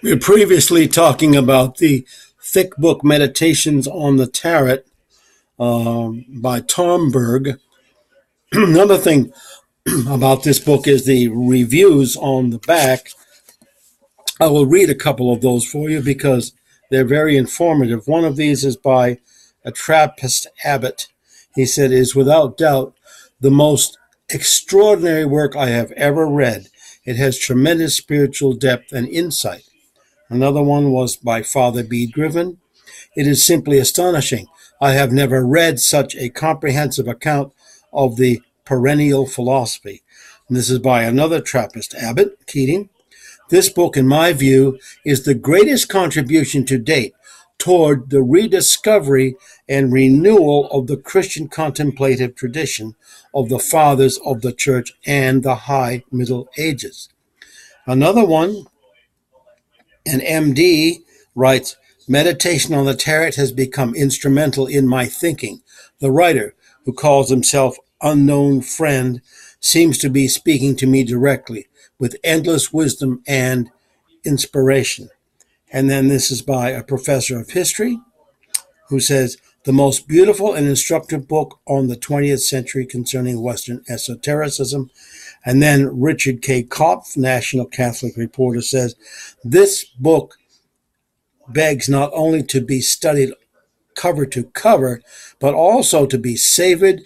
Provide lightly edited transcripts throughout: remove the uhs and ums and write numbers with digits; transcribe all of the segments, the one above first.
We were previously talking about the thick book Meditations on the Tarot by Tom Berg. Another thing about this book is the reviews on the back. I will read a couple of those for you because they're very informative. One of these is by a Trappist abbot. He said, "It is without doubt the most extraordinary work I have ever read. It has tremendous spiritual depth and insight." Another one was by Father B. Griffin. "It is simply astonishing. I have never read such a comprehensive account of the perennial philosophy." And this is by another Trappist abbot, Keating. "This book, in my view, is the greatest contribution to date toward the rediscovery and renewal of the Christian contemplative tradition of the fathers of the church and the high Middle Ages." Another one, an MD, writes, "Meditation on the Tarot has become instrumental in my thinking. The writer, who calls himself Unknown Friend, seems to be speaking to me directly, with endless wisdom and inspiration." And then this is by a professor of history who says, "The most beautiful and instructive book on the 20th century concerning Western esotericism." And then Richard K. Kopf, National Catholic Reporter, says, "This book begs not only to be studied cover to cover, but also to be savored,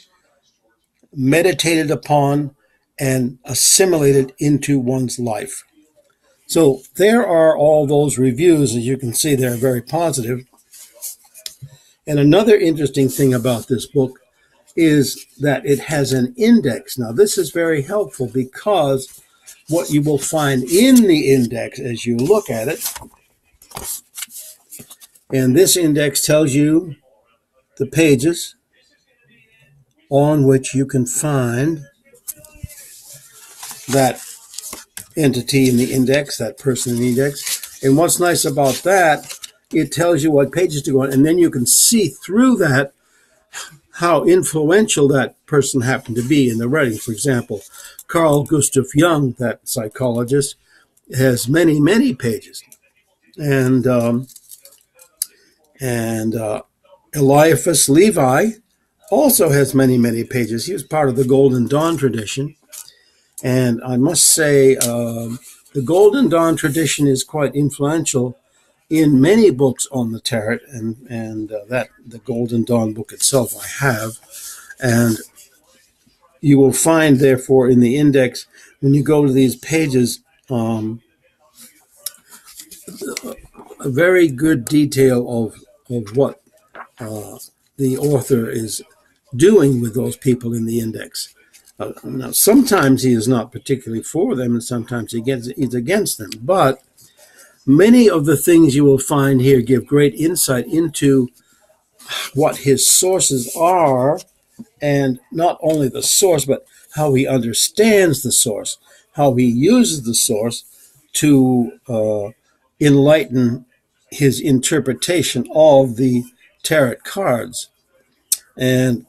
meditated upon, and assimilated into one's life." So there are all those reviews. As you can see, they're very positive. And another interesting thing about this book is that it has an index. Now, this is very helpful because what you will find in the index as you look at it, and this index tells you the pages on which you can find that entity in the index, that person in the index. And what's nice about that, it tells you what pages to go on, and then you can see through that how influential that person happened to be in the writing. For example, Carl Gustav Jung, that psychologist, has many, many pages. And Eliphas Levi also has many, many pages. He was part of the Golden Dawn tradition. And I must say, the Golden Dawn tradition is quite influential in many books on the tarot, and that the Golden Dawn book itself I have. And you will find, therefore, in the index, when you go to these pages, a very good detail of what the author is doing with those people in the index. Now, sometimes he is not particularly for them, and sometimes he's against them. But many of the things you will find here give great insight into what his sources are, and not only the source, but how he understands the source, how he uses the source to enlighten his interpretation of the tarot cards. And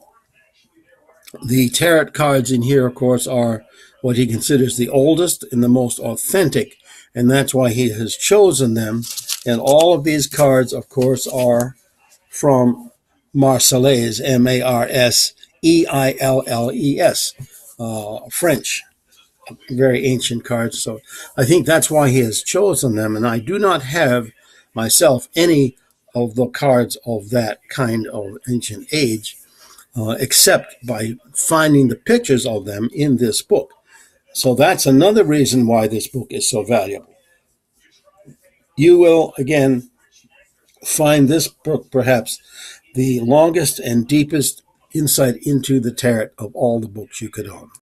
the tarot cards in here, of course, are what he considers the oldest and the most authentic, and that's why he has chosen them. And all of these cards, of course, are from Marseilles, Marseilles, French, very ancient cards. So I think that's why he has chosen them, and I do not have myself any of the cards of that kind of ancient age, except by finding the pictures of them in this book. So that's another reason why this book is so valuable. You will, again, find this book perhaps the longest and deepest insight into the tarot of all the books you could own.